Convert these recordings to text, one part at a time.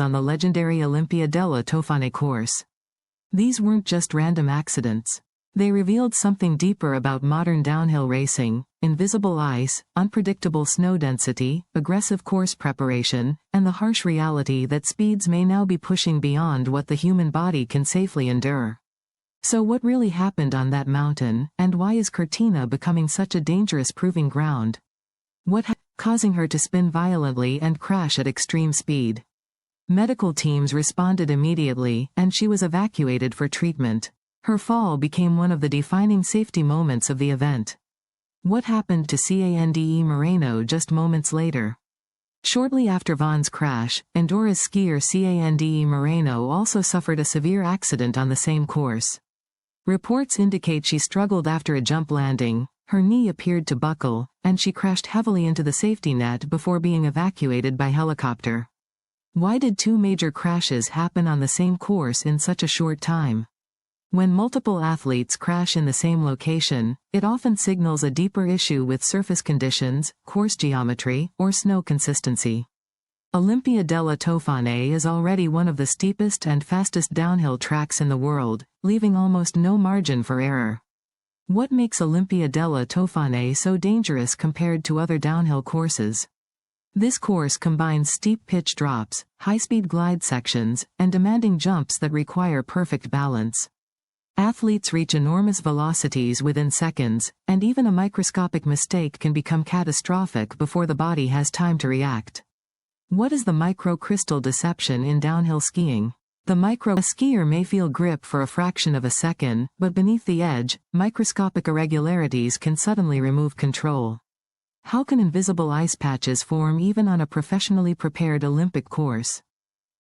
on the legendary Olympia delle Tofane course. These weren't just random accidents. They revealed something deeper about modern downhill racing: invisible ice, unpredictable snow density, aggressive course preparation, and the harsh reality that speeds may now be pushing beyond what the human body can safely endure. So what really happened on that mountain, and why is Cortina becoming such a dangerous proving ground? What causing her to spin violently and crash at extreme speed? Medical teams responded immediately, and she was evacuated for treatment. Her fall became one of the defining safety moments of the event. What happened to Cande Moreno just moments later? Shortly after Vonn's crash, Andorra's skier Cande Moreno also suffered a severe accident on the same course. Reports indicate she struggled after a jump landing, her knee appeared to buckle, and she crashed heavily into the safety net before being evacuated by helicopter. Why did two major crashes happen on the same course in such a short time? When multiple athletes crash in the same location, it often signals a deeper issue with surface conditions, course geometry, or snow consistency. Olympia delle Tofane is already one of the steepest and fastest downhill tracks in the world, leaving almost no margin for error. What makes Olympia delle Tofane so dangerous compared to other downhill courses? This course combines steep pitch drops, high-speed glide sections, and demanding jumps that require perfect balance. Athletes reach enormous velocities within seconds, and even a microscopic mistake can become catastrophic before the body has time to react. What is the microcrystal deception in downhill skiing? A skier may feel grip for a fraction of a second, but beneath the edge, microscopic irregularities can suddenly remove control. How can invisible ice patches form even on a professionally prepared Olympic course?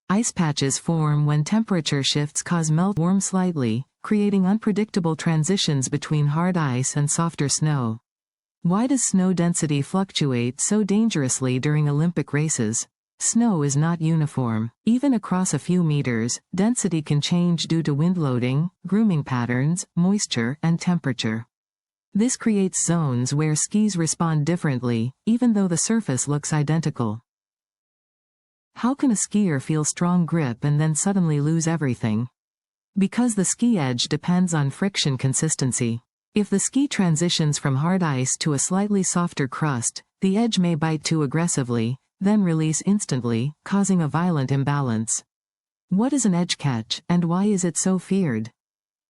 Ice patches form when temperature shifts cause melt warm slightly, creating unpredictable transitions between hard ice and softer snow. Why does snow density fluctuate so dangerously during Olympic races? Snow is not uniform. Even across a few meters, density can change due to wind loading, grooming patterns, moisture, and temperature. This creates zones where skis respond differently, even though the surface looks identical. How can a skier feel strong grip and then suddenly lose everything? Because the ski edge depends on friction consistency. If the ski transitions from hard ice to a slightly softer crust, the edge may bite too aggressively, then release instantly, causing a violent imbalance. What is an edge catch, and why is it so feared?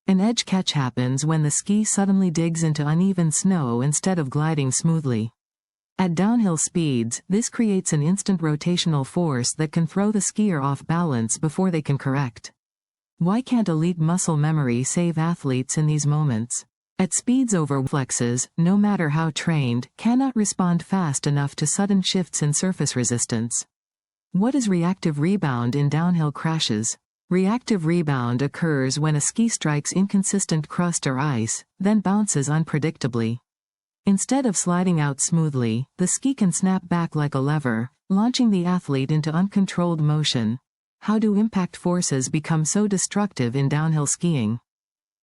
An edge catch happens when the ski suddenly digs into uneven snow instead of gliding smoothly. At downhill speeds, this creates an instant rotational force that can throw the skier off balance before they can correct. Why can't elite muscle memory save athletes in these moments? At speeds over reflexes, no matter how trained, cannot respond fast enough to sudden shifts in surface resistance. What is reactive rebound in downhill crashes? Reactive rebound occurs when a ski strikes inconsistent crust or ice, then bounces unpredictably. Instead of sliding out smoothly, the ski can snap back like a lever, launching the athlete into uncontrolled motion. How do impact forces become so destructive in downhill skiing?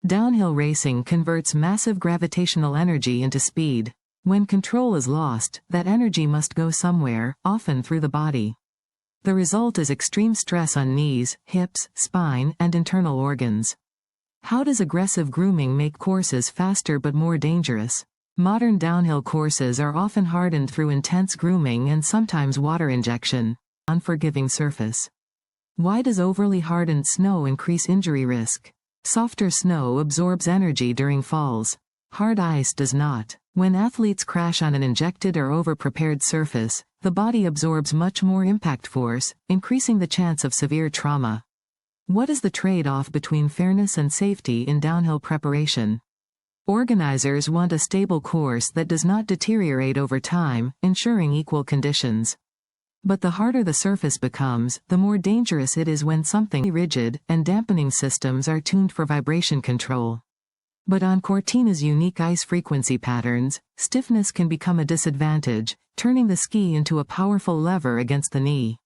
Downhill racing converts massive gravitational energy into speed. When control is lost, that energy must go somewhere, often through the body. The result is extreme stress on knees, hips, spine, and internal organs. How does aggressive grooming make courses faster but more dangerous? Modern downhill courses are often hardened through intense grooming and sometimes water injection. Unforgiving surface. Why does overly hardened snow increase injury risk? Softer snow absorbs energy during falls. Hard ice does not. When athletes crash on an injected or over-prepared surface, the body absorbs much more impact force, increasing the chance of severe trauma. What is the trade-off between fairness and safety in downhill preparation? Organizers want a stable course that does not deteriorate over time, ensuring equal conditions. But the harder the surface becomes, the more dangerous it is when something rigid, and dampening systems are tuned for vibration control. But on Cortina's unique ice frequency patterns, stiffness can become a disadvantage, turning the ski into a powerful lever against the knee.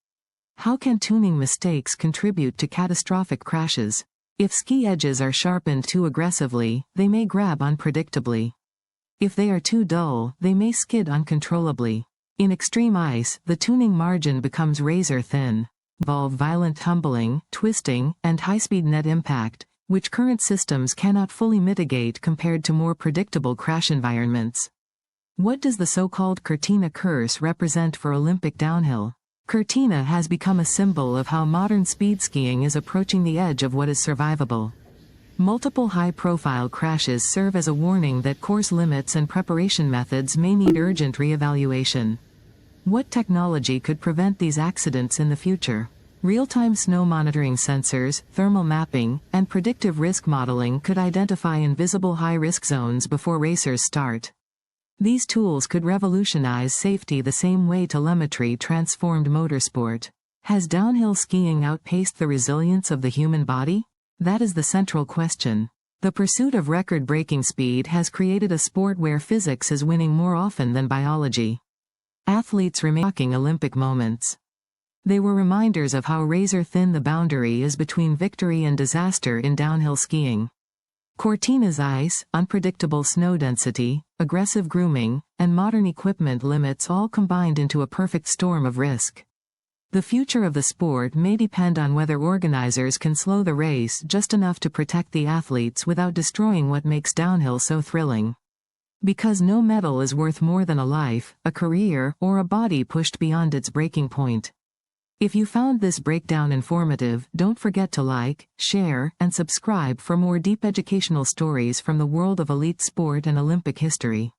How can tuning mistakes contribute to catastrophic crashes? If ski edges are sharpened too aggressively, they may grab unpredictably. If they are too dull, they may skid uncontrollably. In extreme ice, the tuning margin becomes razor thin. involve violent tumbling, twisting, and high-speed net impact, which current systems cannot fully mitigate compared to more predictable crash environments. What does the so-called Cortina curse represent for Olympic downhill? Cortina has become a symbol of how modern speed skiing is approaching the edge of what is survivable. Multiple high-profile crashes serve as a warning that course limits and preparation methods may need urgent re-evaluation. What technology could prevent these accidents in the future? Real-time snow monitoring sensors, thermal mapping, and predictive risk modeling could identify invisible high-risk zones before racers start. These tools could revolutionize safety the same way telemetry transformed motorsport. Has downhill skiing outpaced the resilience of the human body? That is the central question. The pursuit of record-breaking speed has created a sport where physics is winning more often than biology. Athletes remain shocking Olympic moments. They were reminders of how razor-thin the boundary is between victory and disaster in downhill skiing. Cortina's ice, unpredictable snow density, aggressive grooming, and modern equipment limits all combined into a perfect storm of risk. The future of the sport may depend on whether organizers can slow the race just enough to protect the athletes without destroying what makes downhill so thrilling. Because no medal is worth more than a life, a career, or a body pushed beyond its breaking point. If you found this breakdown informative, don't forget to like, share, and subscribe for more deep educational stories from the world of elite sport and Olympic history.